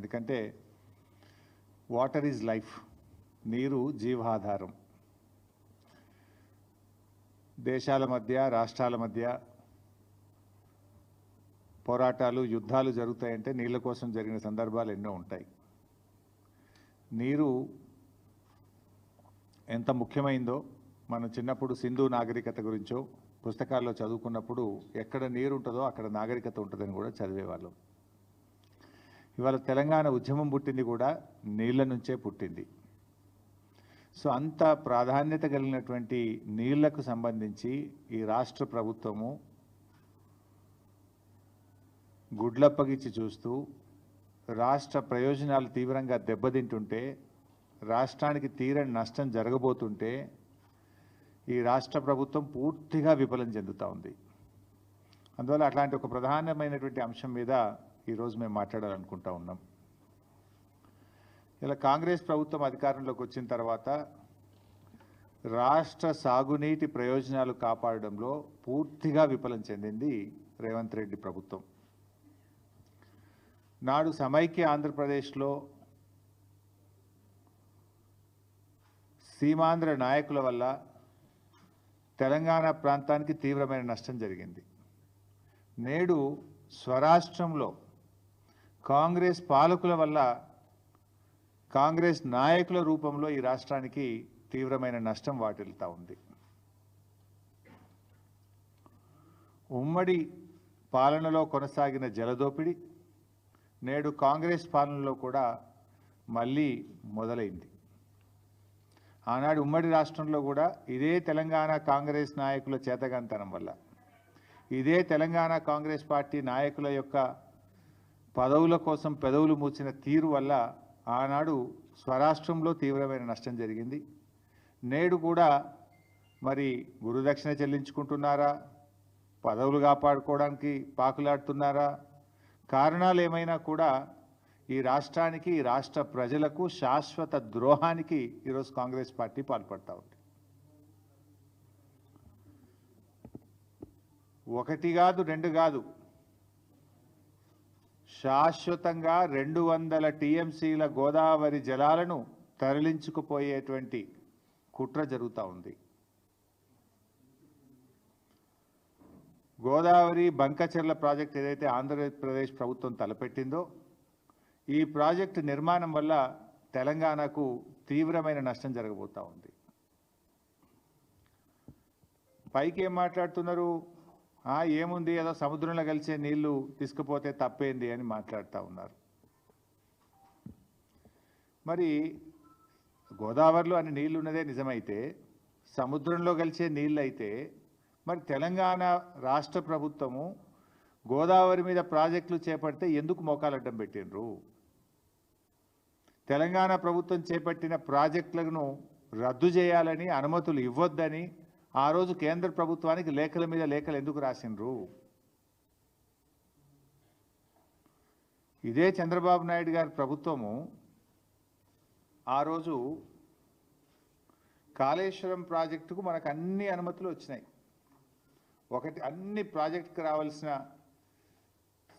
ఎందుకంటే water is life, నీరు జీవాధారం. దేశాల మధ్య రాష్ట్రాల మధ్య పోరాటాలు యుద్ధాలు జరుగుతాయంటే నీళ్ళ కోసం జరిగిన సందర్భాలు ఎన్నో ఉంటాయి. నీరు ఎంత ముఖ్యమైందో మనం చిన్నప్పుడు సింధు నాగరికత గురించో పుస్తకాల్లో చదువుకున్నప్పుడు ఎక్కడ నీరు ఉంటుందో అక్కడ నాగరికత ఉంటుందని కూడా చదివేవాళ్ళం. ఇవాళ తెలంగాణ ఉద్యమం పుట్టింది కూడా నీళ్ళ నుంచే పుట్టింది. సో అంత ప్రాధాన్యత కలిగినటువంటి నీళ్లకు సంబంధించి ఈ రాష్ట్ర ప్రభుత్వము గుడ్లప్పగిచ్చి చూస్తూ రాష్ట్ర ప్రయోజనాలు తీవ్రంగా దెబ్బతింటుంటే, రాష్ట్రానికి తీరని నష్టం జరగబోతుంటే ఈ రాష్ట్ర ప్రభుత్వం పూర్తిగా విఫలం చెందుతూ ఉంది. అందువల్ల అట్లాంటి ఒక ప్రధానమైనటువంటి అంశం మీద ఈరోజు మేము మాట్లాడాలనుకుంటా ఉన్నాం. ఇలా కాంగ్రెస్ ప్రభుత్వం అధికారంలోకి వచ్చిన తర్వాత రాష్ట్ర సాగునీటి ప్రయోజనాలు కాపాడడంలో పూర్తిగా విఫలం చెందింది రేవంత్ రెడ్డి ప్రభుత్వం. నాడు సమైక్య ఆంధ్రప్రదేశ్లో సీమాంధ్ర నాయకుల వల్ల తెలంగాణ ప్రాంతానికి తీవ్రమైన నష్టం జరిగింది. నేడు స్వరాష్ట్రంలో కాంగ్రెస్ పాలకుల వల్ల, కాంగ్రెస్ నాయకుల రూపంలో ఈ రాష్ట్రానికి తీవ్రమైన నష్టం వాటిల్తా ఉంది. ఉమ్మడి పాలనలో కొనసాగిన జలదోపిడి నేడు కాంగ్రెస్ పాలనలో కూడా మళ్ళీ మొదలైంది. ఆనాడు ఉమ్మడి రాష్ట్రంలో కూడా ఇదే తెలంగాణ కాంగ్రెస్ నాయకుల చేతగాంతనం వల్ల, ఇదే తెలంగాణ కాంగ్రెస్ పార్టీ నాయకుల యొక్క పదవుల కోసం పెదవులు మూసిన తీరు వల్ల ఆనాడు స్వరాష్ట్రంలో తీవ్రమైన నష్టం జరిగింది. నేడు కూడా మరి గురుదక్షిణ చెల్లించుకుంటున్నారా, పదవులు కాపాడుకోవడానికి పాకులాడుతున్నారా, కారణాలు ఏమైనా కూడా ఈ రాష్ట్రానికి, ఈ రాష్ట్ర ప్రజలకు శాశ్వత ద్రోహానికి ఈరోజు కాంగ్రెస్ పార్టీ పాల్పడతా ఉంది. ఒకటి కాదు, రెండు కాదు, శాశ్వతంగా 200 టీఎంసీల గోదావరి జలాలను తరలించుకుపోయేటువంటి కుట్ర జరుగుతూ ఉంది. గోదావరి బంకచెర్ల ప్రాజెక్ట్ ఏదైతే ఆంధ్రప్రదేశ్ ప్రభుత్వం తలపెట్టిందో, ఈ ప్రాజెక్టు నిర్మాణం వల్ల తెలంగాణకు తీవ్రమైన నష్టం జరగబోతూ ఉంది. పైకి ఏం మాట్లాడుతున్నారు, ఏముంది ఏదో సముద్రంలో కలిసే నీళ్లు తీసుకుపోతే తప్పేంది అని మాట్లాడుతూ ఉన్నారు. మరి గోదావరిలో అన్ని నీళ్లు ఉన్నదే నిజమైతే, సముద్రంలో కలిసే నీళ్ళు అయితే మరి తెలంగాణ రాష్ట్ర ప్రభుత్వము గోదావరి మీద ప్రాజెక్టులు చేపడితే ఎందుకు మోకాలడ్డం పెట్టినరు? తెలంగాణ ప్రభుత్వం చేపట్టిన ప్రాజెక్టులను రద్దు చేయాలని, అనుమతులు ఇవ్వొద్దని ఆ రోజు కేంద్ర ప్రభుత్వానికి లేఖల మీద లేఖలు ఎందుకు రాసినరు? ఇదే చంద్రబాబు నాయుడు గారి ప్రభుత్వము ఆ రోజు కాళేశ్వరం ప్రాజెక్టుకు మనకు అన్ని అనుమతులు వచ్చినాయి. ఒకటి, అన్ని ప్రాజెక్టుకు రావాల్సిన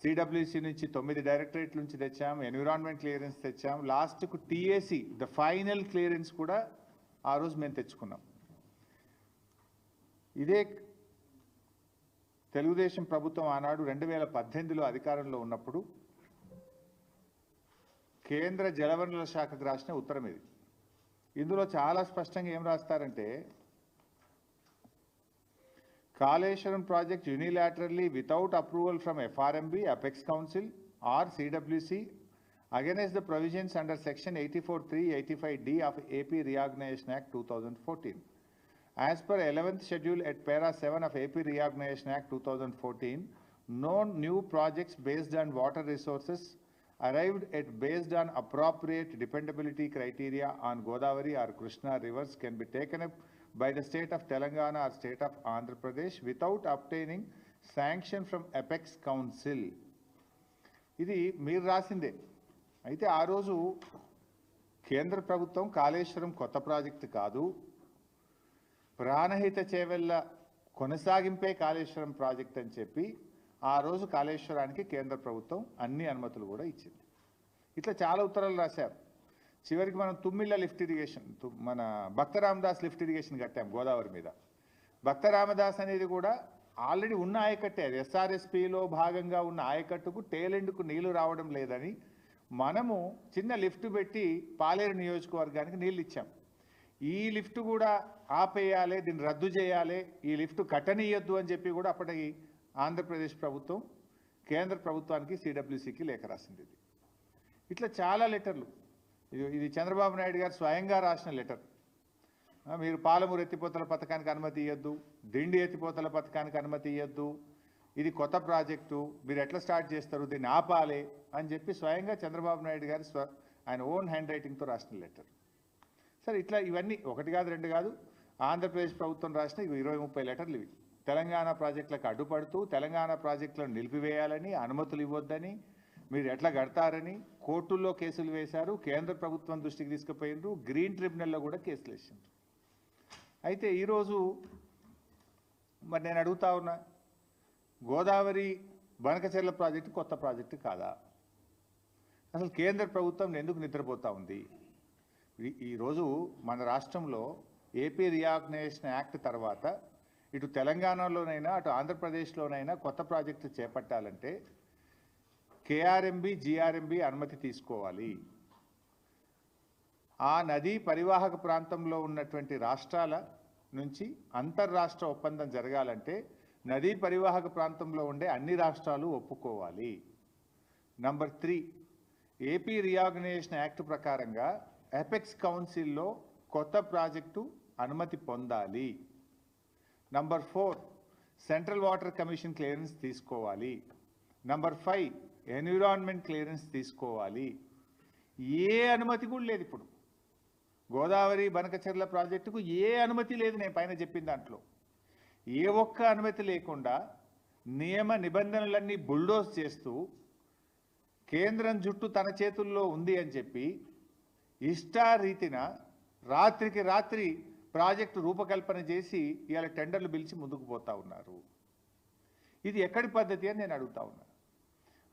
సిడబ్ల్యూసి నుంచి 9 డైరెక్టరేట్ల నుంచి తెచ్చాం, ఎన్విరాన్మెంట్ క్లియరెన్స్ తెచ్చాం, లాస్ట్కు టీఏసీ ద ఫైనల్ క్లియరెన్స్ కూడా ఆ రోజు మేము తెచ్చుకున్నాం. ఇదే తెలుగుదేశం ప్రభుత్వం ఆనాడు 2018లో అధికారంలో ఉన్నప్పుడు కేంద్ర జలవనరుల శాఖకు రాసిన ఉత్తరం ఇది. ఇందులో చాలా స్పష్టంగా ఏం రాస్తారంటే, Kaleshwaram project unilaterally without approval from FRMB, Apex Council or CWC against the provisions under section 84(3), 85D of AP Reorganization Act 2014. As per 11th schedule at para 7 of AP Reorganization Act 2014, no new projects based on water resources arrived at based on appropriate dependability criteria on Godavari or Krishna rivers can be taken up by the state of Telangana or state of Andhra Pradesh without obtaining sanction from Apex Council. ఇది మీరు రాసిందే. అయితే ఆ రోజు కేంద్ర ప్రభుత్వం కాళేశ్వరం కొత్త project కాదు, Pranahita Chevella కొనసాగింపే Kaleshwaram project అని చెప్పి ఆ రోజు కాళేశ్వరానికి కేంద్ర ప్రభుత్వం అన్ని అనుమతులు కూడా ఇచ్చింది. ఇట్లా చాలా ఉత్తరాలు రాశారు. చివరికి మనం తుమ్మిళ్ళ లిఫ్ట్ ఇరిగేషన్, మన భక్త రామదాస్ లిఫ్ట్ ఇరిగేషన్ కట్టాం గోదావరి మీద. భక్త రామదాస్ అనేది కూడా ఆల్రెడీ ఉన్న ఆయకట్టే, అది ఎస్ఆర్ఎస్పిలో భాగంగా ఉన్న ఆయకట్టుకు టేలెండ్కు నీళ్లు రావడం లేదని మనము చిన్న లిఫ్ట్ పెట్టి పాలేరు నియోజకవర్గానికి నీళ్ళు ఇచ్చాం. ఈ లిఫ్ట్ కూడా ఆపేయాలి, దీన్ని రద్దు చేయాలి, ఈ లిఫ్ట్ కట్టనీయొద్దు అని చెప్పి కూడా అప్పటికి ఆంధ్రప్రదేశ్ ప్రభుత్వం కేంద్ర ప్రభుత్వానికి సిడబ్ల్యూసికి లేఖ రాసింది. ఇట్లా చాలా లెటర్లు. ఇది చంద్రబాబు నాయుడు గారు స్వయంగా రాసిన లెటర్. మీరు పాలమూరు ఎత్తిపోతల పథకానికి అనుమతి ఇవ్వద్దు, దిండి ఎత్తిపోతల పథకానికి అనుమతి ఇవ్వద్దు, ఇది కొత్త ప్రాజెక్టు, మీరు ఎట్లా స్టార్ట్ చేస్తారు, దీన్ని ఆపాలి అని చెప్పి స్వయంగా చంద్రబాబు నాయుడు గారు ఆయన ఓన్ హ్యాండ్ రైటింగ్తో రాసిన లెటర్. సరే, ఇట్లా ఇవన్నీ ఒకటి కాదు రెండు కాదు, ఆంధ్రప్రదేశ్ ప్రభుత్వం రాసిన 20-30 లెటర్లు ఇవి. తెలంగాణ ప్రాజెక్టులకు అడ్డుపడుతూ తెలంగాణ ప్రాజెక్టులను నిలిపివేయాలని, అనుమతులు ఇవ్వొద్దని, మీరు ఎట్లా కడతారని కోర్టుల్లో కేసులు వేశారు, కేంద్ర ప్రభుత్వం దృష్టికి తీసుకుపోయినారు, గ్రీన్ ట్రిబ్యునల్లో కూడా కేసులు వేసిండ్రు. అయితే ఈరోజు మరి నేను అడుగుతా ఉన్నా, గోదావరి బనకచెర్ల ప్రాజెక్టు కొత్త ప్రాజెక్టు కాదా? అసలు కేంద్ర ప్రభుత్వం ఎందుకు నిద్రపోతూ ఉంది? ఈరోజు మన రాష్ట్రంలో ఏపీ రీఆర్గనైజేషన్ యాక్ట్ తర్వాత ఇటు తెలంగాణలోనైనా అటు ఆంధ్రప్రదేశ్లోనైనా కొత్త ప్రాజెక్టు చేపట్టాలంటే కేఆర్ఎంబి, జిఆర్ఎంబి అనుమతి తీసుకోవాలి. ఆ నదీ పరివాహక ప్రాంతంలో ఉన్నటువంటి రాష్ట్రాల నుంచి అంతర్రాష్ట్ర ఒప్పందం జరగాలంటే నదీ పరివాహక ప్రాంతంలో ఉండే అన్ని రాష్ట్రాలు ఒప్పుకోవాలి. నంబర్ 3, ఏపీ రీఆర్గనైజేషన్ యాక్ట్ ప్రకారంగా ఎపెక్స్ కౌన్సిల్లో కొత్త ప్రాజెక్టు అనుమతి పొందాలి. Number 4, central water commission clearance తీసుకోవాలి. నంబర్ 5, ఎన్విరాన్మెంట్ క్లియరెన్స్ తీసుకోవాలి. ఏ అనుమతి కూడా లేదు ఇప్పుడు. గోదావరి బనకచెర్ల ప్రాజెక్టుకు ఏ అనుమతి లేదు. నేను పైన చెప్పిన దాంట్లో ఏ ఒక్క అనుమతి లేకుండా నియమ నిబంధనలన్నీ బుల్డోజ్ చేస్తూ కేంద్రం జుట్టు తన చేతుల్లో ఉంది అని చెప్పి ఇష్టారీతిన రాత్రికి రాత్రి ప్రాజెక్టు రూపకల్పన చేసి ఇవాళ టెండర్లు పిలిచి ముందుకు పోతా ఉన్నారు. ఇది ఎక్కడి పద్ధతి అని నేను అడుగుతా ఉన్నా.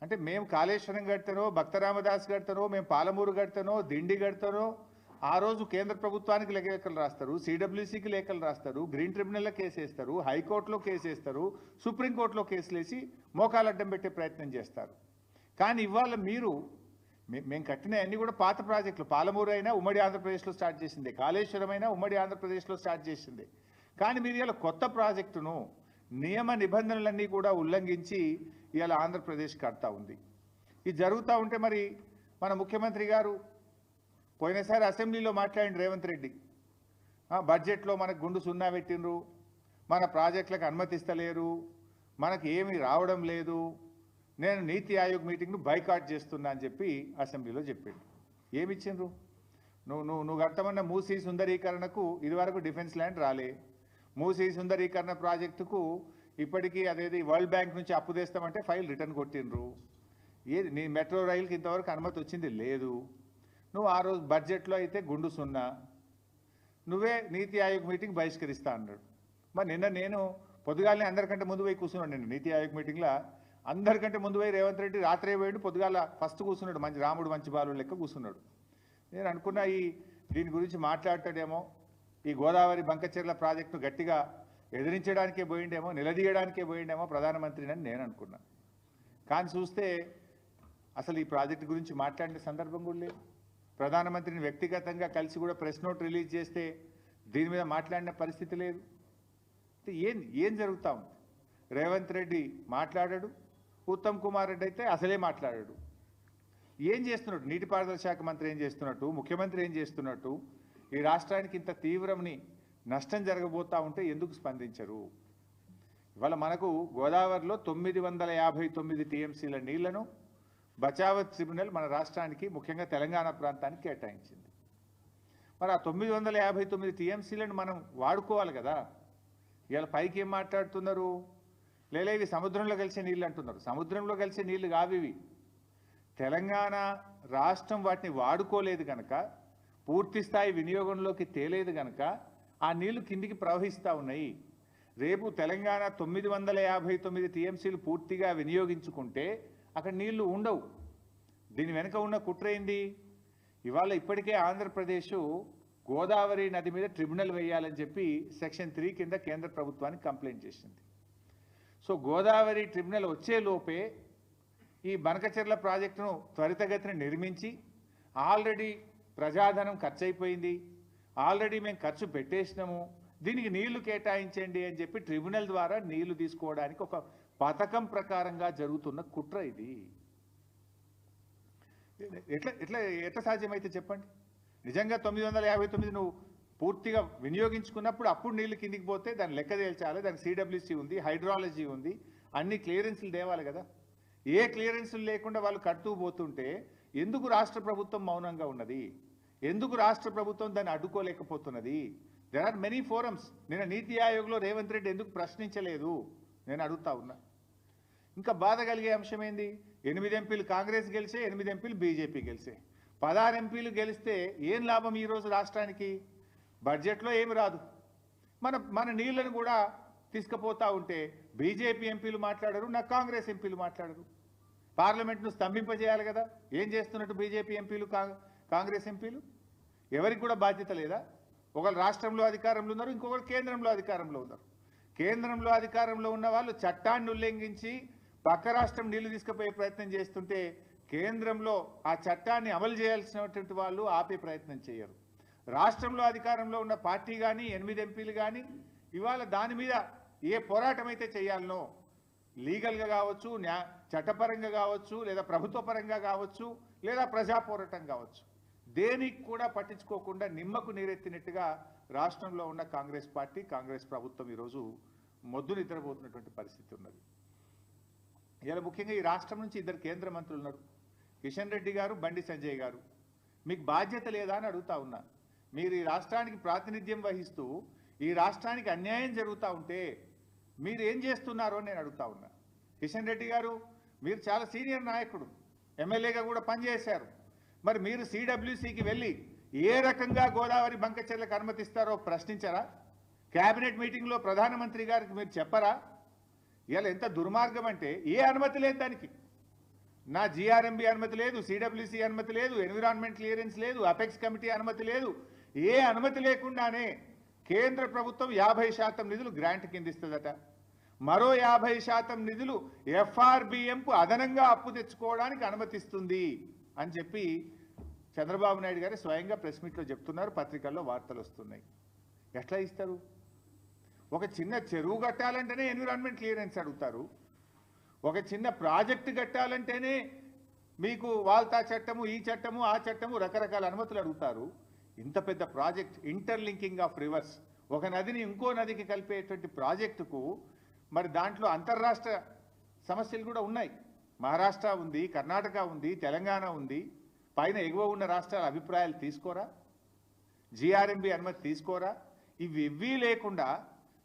అంటే మేము కాళేశ్వరం కడతానో, భక్త రామదాస్ కడతానో, మేము పాలమూరు కడతానో, దిండి కడతానో, ఆ రోజు కేంద్ర ప్రభుత్వానికి లేఖలు రాస్తారు, సిడబ్ల్యూసికి లేఖలు రాస్తారు, గ్రీన్ ట్రిబ్యునల్లో కేసు వేస్తారు, హైకోర్టులో కేసు వేస్తారు, సుప్రీంకోర్టులో కేసులు వేసి మోకాలు అడ్డం పెట్టే ప్రయత్నం చేస్తారు. కానీ ఇవాళ మీరు మేము కట్టిన అన్నీ కూడా పాత ప్రాజెక్టులు. పాలమూరు అయినా ఉమ్మడి ఆంధ్రప్రదేశ్లో స్టార్ట్ చేసిందే, కాళేశ్వరం అయినా ఉమ్మడి ఆంధ్రప్రదేశ్లో స్టార్ట్ చేసిందే. కానీ మీరు ఇలా కొత్త ప్రాజెక్టును నియమ నిబంధనలన్నీ కూడా ఉల్లంఘించి ఇలా ఆంధ్రప్రదేశ్ కడతా ఉంది. ఇది జరుగుతూ ఉంటే మరి మన ముఖ్యమంత్రి గారు పోయినసారి అసెంబ్లీలో మాట్లాడిన రేవంత్ రెడ్డి బడ్జెట్లో మనకు గుండు సున్నా పెట్టినరు, మన ప్రాజెక్టులకు అనుమతిస్తలేరు, మనకు ఏమీ రావడం లేదు, నేను నీతి ఆయోగ్ మీటింగ్ను బైకాట్ చేస్తున్నా అని చెప్పి అసెంబ్లీలో చెప్పిండు. ఏమిచ్చిండ్రు? నువ్వు కట్టమన్న మూసీ సుందరీకరణకు ఇదివరకు డిఫెన్స్ ల్యాండ్ రాలే. మూసీ సుందరీకరణ ప్రాజెక్టుకు ఇప్పటికీ అదేది వరల్డ్ బ్యాంక్ నుంచి అప్పు తెస్తామంటే ఫైల్ రిటర్న్ కొట్టిండ్రు. ఏది నీ మెట్రో రైలుకి ఇంతవరకు అనుమతి వచ్చింది లేదు. నువ్వు ఆ రోజు బడ్జెట్లో అయితే గుండు సున్నా, నువ్వే నీతి ఆయోగ్ మీటింగ్ బహిష్కరిస్తా అన్నాడు. మరి నిన్న నేను పొద్దుగాలనే అందరికంటే ముందు పోయి కూర్చున్నాడు. నేను నీతి ఆయోగ్ మీటింగ్లో అందరికంటే ముందు పోయి రేవంత్ రెడ్డి రాత్రే పోయాడు, పొద్దుగాల ఫస్ట్ కూర్చున్నాడు, మంచి రాముడు మంచి బాలు లెక్క కూర్చున్నాడు. నేను అనుకున్నా దీని గురించి మాట్లాడతాడేమో, ఈ గోదావరి బంకచెర్ల ప్రాజెక్టును గట్టిగా ఎదిరించడానికే పోయిండేమో, నిలదీయడానికే పోయిండేమో ప్రధానమంత్రిని నేను అనుకున్నా. కానీ చూస్తే అసలు ఈ ప్రాజెక్టు గురించి మాట్లాడిన సందర్భం కూడా లేదు. ప్రధానమంత్రిని వ్యక్తిగతంగా కలిసి కూడా ప్రెస్ నోట్ రిలీజ్ చేస్తే దీని మీద మాట్లాడిన పరిస్థితి లేదు. ఏం జరుగుతూ ఉంది? రేవంత్ రెడ్డి మాట్లాడాడు, ఉత్తమ్ కుమార్ రెడ్డి అయితే అసలే మాట్లాడాడు. ఏం చేస్తున్నట్టు? నీటిపారుదల శాఖ మంత్రి ఏం చేస్తున్నట్టు? ముఖ్యమంత్రి ఏం చేస్తున్నట్టు? ఈ రాష్ట్రానికి ఇంత తీవ్రమని నష్టం జరగబోతూ ఉంటే ఎందుకు స్పందించరు? ఇవాళ మనకు గోదావరిలో 959 టీఎంసీల నీళ్లను బచావత్ ట్రిబ్యునల్ మన రాష్ట్రానికి ముఖ్యంగా తెలంగాణ ప్రాంతానికి కేటాయించింది. మరి ఆ 959 టీఎంసీలను మనం వాడుకోవాలి కదా. ఇవాళ పైకి ఏం మాట్లాడుతున్నారు? ఇవి సముద్రంలో కలిసే నీళ్ళు అంటున్నారు. సముద్రంలో కలిసే నీళ్లు కావివి. తెలంగాణ రాష్ట్రం వాటిని వాడుకోలేదు కనుక, పూర్తి స్థాయి వినియోగంలోకి తేలేదు కనుక ఆ నీళ్లు కిందికి ప్రవహిస్తూ ఉన్నాయి. రేపు తెలంగాణ 959 టీఎంసీలు పూర్తిగా వినియోగించుకుంటే అక్కడ నీళ్లు ఉండవు. దీని వెనుక ఉన్న కుట్ర ఏంది? ఇవాళ ఇప్పటికే ఆంధ్రప్రదేశ్ గోదావరి నది మీద ట్రిబ్యునల్ వేయాలని చెప్పి సెక్షన్ 3 కింద కేంద్ర ప్రభుత్వానికి కంప్లైంట్ చేసింది. సో గోదావరి ట్రిబ్యునల్ వచ్చే లోపే ఈ బనకచెర్ల ప్రాజెక్టును త్వరితగతిన నిర్మించి, ఆల్రెడీ ప్రజాధనం ఖర్చు అయిపోయింది, ఆల్రెడీ మేము ఖర్చు పెట్టేసినాము, దీనికి నీళ్లు కేటాయించండి అని చెప్పి ట్రిబ్యునల్ ద్వారా నీళ్లు తీసుకోవడానికి ఒక పథకం ప్రకారంగా జరుగుతున్న కుట్ర ఇది. ఎట్లా సాధ్యమైతే చెప్పండి? నిజంగా 959 నువ్వు పూర్తిగా వినియోగించుకున్నప్పుడు అప్పుడు నీళ్లు కిందికి పోతే దాన్ని లెక్క తేల్చాలి, దానికి సిడబ్ల్యూసీ ఉంది, హైడ్రాలజీ ఉంది, అన్ని క్లియరెన్స్లు తేవాలి కదా. ఏ క్లియరెన్స్లు లేకుండా వాళ్ళు కడుతూ పోతుంటే ఎందుకు రాష్ట్ర ప్రభుత్వం మౌనంగా ఉన్నది? ఎందుకు రాష్ట్ర ప్రభుత్వం దాన్ని అడ్డుకోలేకపోతున్నది? There are many forums. నిన్న నీతి ఆయోగ్లో రేవంత్ రెడ్డి ఎందుకు ప్రశ్నించలేదు నేను అడుగుతా ఉన్నా. ఇంకా బాధ కలిగే అంశం ఏంది? 8 ఎంపీలు కాంగ్రెస్ గెలిచే, 8 ఎంపీలు బీజేపీ గెలిచే. 16 ఎంపీలు గెలిస్తే ఏం లాభం ఈరోజు రాష్ట్రానికి? బడ్జెట్లో ఏమి రాదు. మన నీళ్లను కూడా తీసుకుపోతా ఉంటే బీజేపీ ఎంపీలు మాట్లాడరు, నా కాంగ్రెస్ ఎంపీలు మాట్లాడరు. పార్లమెంట్ను స్తంభింపజేయాలి కదా. ఏం చేస్తున్నట్టు బీజేపీ ఎంపీలు, కాంగ్రెస్ ఎంపీలు? ఎవరికి కూడా బాధ్యత లేదా? ఒకరు రాష్ట్రంలో అధికారంలో ఉన్నారు, ఇంకొకరు కేంద్రంలో అధికారంలో ఉన్నారు. కేంద్రంలో అధికారంలో ఉన్న వాళ్ళు చట్టాన్ని ఉల్లంఘించి పక్క రాష్ట్రం నీళ్లు తీసుకుపోయే ప్రయత్నం చేస్తుంటే కేంద్రంలో ఆ చట్టాన్ని అమలు చేయాల్సినటువంటి వాళ్ళు ఆపే ప్రయత్నం చేయరు. రాష్ట్రంలో అధికారంలో ఉన్న పార్టీ కానీ 8 ఎంపీలు కానీ ఇవాళ దాని మీద ఏ పోరాటం అయితే చేయాలనో, లీగల్గా కావచ్చు, చట్టపరంగా కావచ్చు, లేదా ప్రభుత్వ పరంగా కావచ్చు, లేదా ప్రజా పోరాటం కావచ్చు, దేనికి కూడా పట్టించుకోకుండా నిమ్మకు నీరెత్తినట్టుగా రాష్ట్రంలో ఉన్న కాంగ్రెస్ పార్టీ, కాంగ్రెస్ ప్రభుత్వం ఈరోజు మొద్దు నిద్రపోతున్నటువంటి పరిస్థితి ఉన్నది. ఇలా ముఖ్యంగా ఈ రాష్ట్రం నుంచి 2 కేంద్ర మంత్రులు ఉన్నారు, కిషన్ రెడ్డి గారు, బండి సంజయ్ గారు. మీకు బాధ్యత లేదా అని అడుగుతా ఉన్నా. మీరు ఈ రాష్ట్రానికి ప్రాతినిధ్యం వహిస్తూ ఈ రాష్ట్రానికి అన్యాయం జరుగుతూ ఉంటే మీరు ఏం చేస్తున్నారో నేను అడుగుతా ఉన్నా. కిషన్ రెడ్డి గారు, మీరు చాలా సీనియర్ నాయకుడు, ఎమ్మెల్యేగా కూడా పనిచేశారు. మరి మీరు సిడబ్ల్యూసీకి వెళ్ళి ఏ రకంగా గోదావరి బంకచెర్లకు అనుమతిస్తారో ప్రశ్నించరా? కేబినెట్ మీటింగ్లో ప్రధానమంత్రి గారికి మీరు చెప్పరా? ఇలా ఎంత దుర్మార్గం అంటే, ఏ అనుమతి లేదు దానికి. నా జిఆర్ఎంబి అనుమతి లేదు, సిడబ్ల్యూసీ అనుమతి లేదు, ఎన్విరాన్మెంట్ క్లియరెన్స్ లేదు, అపెక్స్ కమిటీ అనుమతి లేదు. ఏ అనుమతి లేకుండానే కేంద్ర ప్రభుత్వం 50% నిధులు గ్రాంట్ కింద ఇస్తుందట. మరో 50% నిధులు ఎఫ్ఆర్బిఎంకు అదనంగా అప్పు తెచ్చుకోవడానికి అనుమతిస్తుంది అని చెప్పి చంద్రబాబు నాయుడు గారు స్వయంగా ప్రెస్ మీట్లో చెప్తున్నారు, పత్రికల్లో వార్తలు వస్తున్నాయి. ఎట్లా ఇస్తారు? ఒక చిన్న చెరువు కట్టాలంటేనే ఎన్విరాన్మెంట్ క్లియరెన్స్ అడుగుతారు, ఒక చిన్న ప్రాజెక్టు కట్టాలంటేనే మీకు వాల్తా చట్టము, ఈ చట్టము, ఆ చట్టము, రకరకాల అనుమతులు అడుగుతారు. ఇంత పెద్ద ప్రాజెక్ట్, ఇంటర్లింకింగ్ ఆఫ్ రివర్స్, ఒక నదిని ఇంకో నదికి కలిపేటువంటి ప్రాజెక్టుకు మరి దాంట్లో అంతర్రాష్ట్ర సమస్యలు కూడా ఉన్నాయి. మహారాష్ట్ర ఉంది, కర్ణాటక ఉంది, తెలంగాణ ఉంది. పైన ఎగువ ఉన్న రాష్ట్రాల అభిప్రాయాలు తీసుకోరా? జిఆర్ఎంబి అనుమతి తీసుకోరా? ఇవి లేకుండా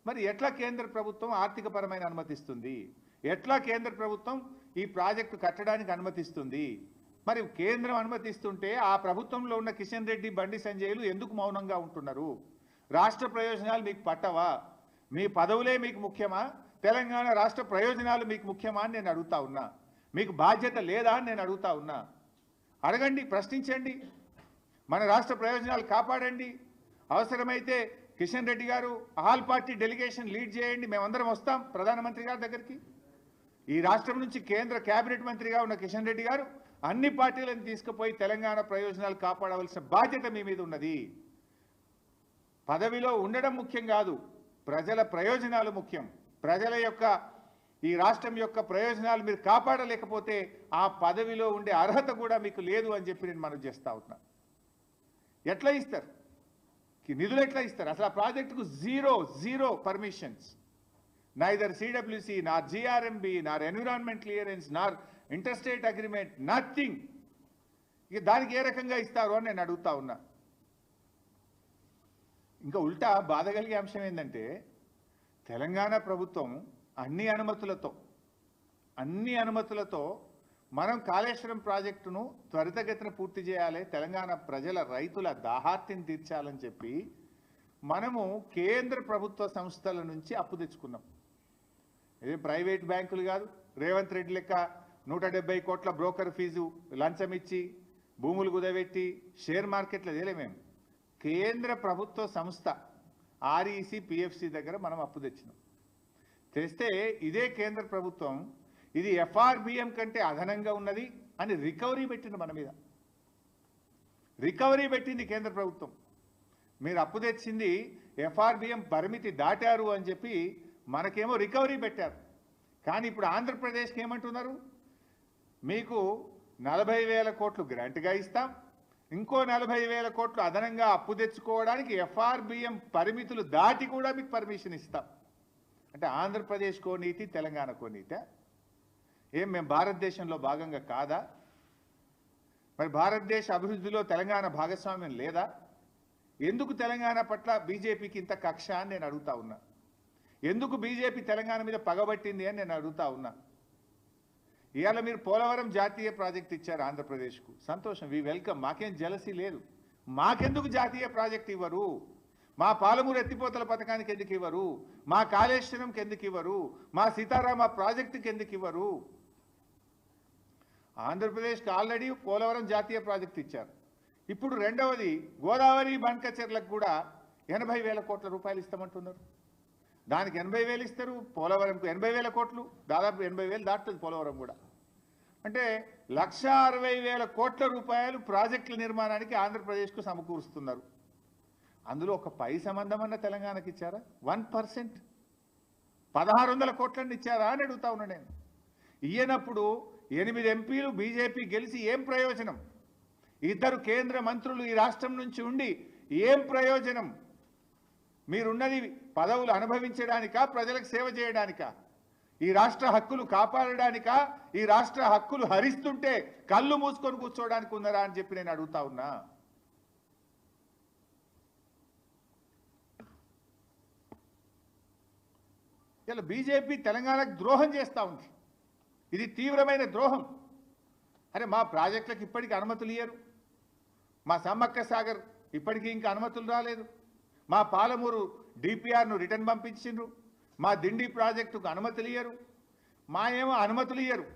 మరి ఎట్లా కేంద్ర ప్రభుత్వం ఆర్థికపరమైన అనుమతిస్తుంది? ఎట్లా కేంద్ర ప్రభుత్వం ఈ ప్రాజెక్టు కట్టడానికి అనుమతిస్తుంది? మరి కేంద్రం అనుమతిస్తుంటే ఆ ప్రభుత్వంలో ఉన్న కిషన్ రెడ్డి, బండి సంజయ్లు ఎందుకు మౌనంగా ఉంటున్నారు? రాష్ట్ర ప్రయోజనాలు మీకు పట్టవా? మీ పదవులే మీకు ముఖ్యమా? తెలంగాణ రాష్ట్ర ప్రయోజనాలు మీకు ముఖ్యమా అని నేను అడుగుతా ఉన్నా. మీకు బాధ్యత లేదా అని నేను అడుగుతా ఉన్నా. అడగండి, ప్రశ్నించండి, మన రాష్ట్ర ప్రయోజనాలు కాపాడండి. అవసరమైతే కిషన్ రెడ్డి గారు ఆల్ పార్టీ డెలిగేషన్ లీడ్ చేయండి, మేమందరం వస్తాం ప్రధానమంత్రి గారి దగ్గరికి. ఈ రాష్ట్రం నుంచి కేంద్ర కేబినెట్ మంత్రిగా ఉన్న కిషన్ రెడ్డి గారు అన్ని పార్టీలను తీసుకుపోయి తెలంగాణ ప్రయోజనాలు కాపాడవలసిన బాధ్యత మీ మీద ఉన్నది. పదవిలో ఉండడం ముఖ్యం కాదు, ప్రజల ప్రయోజనాలు ముఖ్యం. ప్రజల యొక్క, ఈ రాష్ట్రం యొక్క ప్రయోజనాలు మీరు కాపాడలేకపోతే ఆ పదవిలో ఉండే అర్హత కూడా మీకు లేదు అని చెప్పి నేను మనవి చేస్తా ఉన్నా. ఎట్లా ఇస్తారు నిధులు? ఎట్లా ఇస్తారు? అసలు ఆ ప్రాజెక్టుకు జీరో పర్మిషన్స్, నైదర్ సిడబ్ల్యూసి, నార్ జిఆర్ఎంబి, నార్ ఎన్విరాన్మెంట్ క్లియరెన్స్, నార్ ఇంటర్స్టేట్ అగ్రిమెంట్, నథింగ్. ఇక దానికి ఏ రకంగా ఇస్తారు అని నేను అడుగుతా ఉన్నా. ఇంకా ఉల్టా బాధ కలిగే అంశం ఏంటంటే, తెలంగాణ ప్రభుత్వం అన్ని అనుమతులతో మనం కాళేశ్వరం ప్రాజెక్టును త్వరితగతిన పూర్తి చేయాలి, తెలంగాణ ప్రజల రైతుల దాహార్తిని తీర్చాలని చెప్పి మనము కేంద్ర ప్రభుత్వ సంస్థల నుంచి అప్పు తెచ్చుకున్నాం. ఇది ప్రైవేట్ బ్యాంకులు కాదు, రేవంత్ రెడ్డి లెక్క 170 కోట్ల బ్రోకర్ ఫీజు లంచం ఇచ్చి భూములు కుదబెట్టి షేర్ మార్కెట్లో తేలేమేం కేంద్ర ప్రభుత్వ సంస్థ ఆర్ఈసి పిఎఫ్సి దగ్గర మనం అప్పు తెచ్చినాం. తెస్తే ఇదే కేంద్ర ప్రభుత్వం ఇది ఎఫ్ఆర్బిఎం కంటే అదనంగా ఉన్నది అని రికవరీ పెట్టింది మన మీద. రికవరీ పెట్టింది కేంద్ర ప్రభుత్వం. మీరు అప్పు తెచ్చింది ఎఫ్ఆర్బిఎం పరిమితి దాటారు అని చెప్పి మనకేమో రికవరీ పెట్టారు. కానీ ఇప్పుడు ఆంధ్రప్రదేశ్కి ఏమంటున్నారు, మీకు 40,000 కోట్లు గ్రాంట్గా ఇస్తాం, ఇంకో 40,000 కోట్లు అదనంగా అప్పు తెచ్చుకోవడానికి ఎఫ్ఆర్బిఎం పరిమితులు దాటి కూడా మీకు పర్మిషన్ ఇస్తాం. అంటే ఆంధ్రప్రదేశ్కో నీతి, తెలంగాణకో నీతి. ఏం మేము భారతదేశంలో భాగంగా కాదా? మరి భారతదేశ అభివృద్ధిలో తెలంగాణ భాగస్వామ్యం లేదా? ఎందుకు తెలంగాణ పట్ల బీజేపీకి ఇంత కక్ష అని నేను అడుగుతా ఉన్నా. ఎందుకు బీజేపీ తెలంగాణ మీద పగబట్టింది అని నేను అడుగుతా ఉన్నా. ఇవాళ మీరు పోలవరం జాతీయ ప్రాజెక్ట్ ఇచ్చారు ఆంధ్రప్రదేశ్కు, సంతోషం, వి వెల్కమ్. మాకేం జలసీ లేదు. మాకెందుకు జాతీయ ప్రాజెక్ట్ ఇవ్వరు? మా పాలమూరు ఎత్తిపోతల పథకానికి ఎందుకు ఇవ్వరు? మా కాళేశ్వరంకి ఎందుకు ఇవ్వరు? మా సీతారామ ప్రాజెక్టుకి ఎందుకు ఇవ్వరు? ఆంధ్రప్రదేశ్కి ఆల్రెడీ పోలవరం జాతీయ ప్రాజెక్ట్ ఇచ్చారు. ఇప్పుడు రెండవది గోదావరి బండ్కచెర్లకు కూడా 80,000 కోట్ల రూపాయలు ఇస్తామంటున్నారు. దానికి 80,000 ఇస్తారు, పోలవరంకు 80,000 కోట్లు, దాదాపు 80,000 దాటుతుంది పోలవరం కూడా. అంటే 1,60,000 కోట్ల రూపాయలు ప్రాజెక్టుల నిర్మాణానికి ఆంధ్రప్రదేశ్కు సమకూరుస్తున్నారు. అందులో ఒక పై సంబంధం అన్న తెలంగాణకి ఇచ్చారా? 1%, 1,600 కోట్లని ఇచ్చారా అని అడుగుతా ఉన్నా నేను. ఇయ్యనప్పుడు 8 ఎంపీలు బీజేపీ గెలిచి ఏం ప్రయోజనం? 2 కేంద్ర మంత్రులు ఈ రాష్ట్రం నుంచి ఉండి ఏం ప్రయోజనం? మీరున్నది పదవులు అనుభవించడానికా, ప్రజలకు సేవ చేయడానికా? ఈ రాష్ట్ర హక్కులు కాపాడడానికా? ఈ రాష్ట్ర హక్కులు హరిస్తుంటే కళ్ళు మూసుకొని కూర్చోవడానికి ఉన్నారా అని చెప్పి నేను అడుగుతా ఉన్నా. ఇలా బీజేపీ తెలంగాణకు ద్రోహం చేస్తూ ఉంది. ఇది తీవ్రమైన ద్రోహం. అరే మా ప్రాజెక్టులకు ఇప్పటికీ అనుమతులు ఇయ్యరు. మా సమ్మక్క సాగర్ ఇప్పటికీ ఇంకా అనుమతులు రాలేదు. మా పాలమూరు డిపిఆర్ను రిటర్న్ పంపించిండ్రు. మా దిండి ప్రాజెక్టుకు అనుమతులు ఇయ్యరు. మా ఏమో అనుమతులు ఇయ్యరు.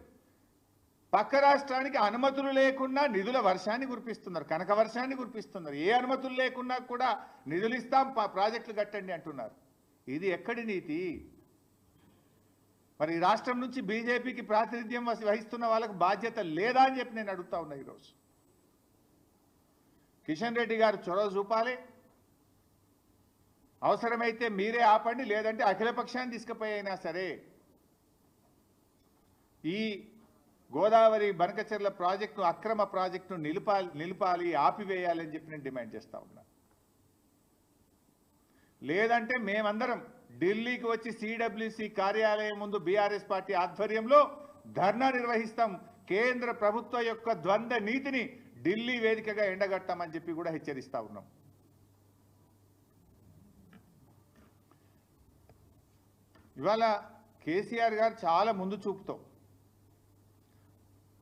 పక్క రాష్ట్రానికి అనుమతులు లేకుండా నిధుల వర్షాన్ని కురిపిస్తున్నారు, కనక వర్షాన్ని కురిపిస్తున్నారు. ఏ అనుమతులు లేకున్నా కూడా నిధులు ఇస్తాం, ప్రాజెక్టులు కట్టండి అంటున్నారు. ఇది ఎక్కడి నీతి? మరి ఈ రాష్ట్రం నుంచి బీజేపీకి ప్రాతినిధ్యం వహిస్తున్న వాళ్ళకు బాధ్యత లేదా అని చెప్పి నేను అడుగుతా ఉన్నా. ఈరోజు కిషన్ రెడ్డి గారు చొరవ చూపాలి. అవసరమైతే మీరే ఆపండి, లేదంటే అఖిలపక్షాన్ని తీసుకుపోయినా సరే ఈ గోదావరి బనకచెర్ల ప్రాజెక్టు, అక్రమ ప్రాజెక్టును నిలిపాలి, ఆపివేయాలని చెప్పి నేను డిమాండ్ చేస్తా ఉన్నా. లేదంటే మేమందరం ఢిల్లీకి వచ్చి సిడబ్ల్యూసి కార్యాలయం ముందు బీఆర్ఎస్ పార్టీ ఆధ్వర్యంలో ధర్నా నిర్వహిస్తాం. కేంద్ర ప్రభుత్వ యొక్క ద్వంద్వ నీతిని ఢిల్లీ వేదికగా ఎండగట్టామని చెప్పి కూడా హెచ్చరిస్తా ఉన్నాం. ఇవాళ కేసీఆర్ గారు చాలా ముందు చూపుతో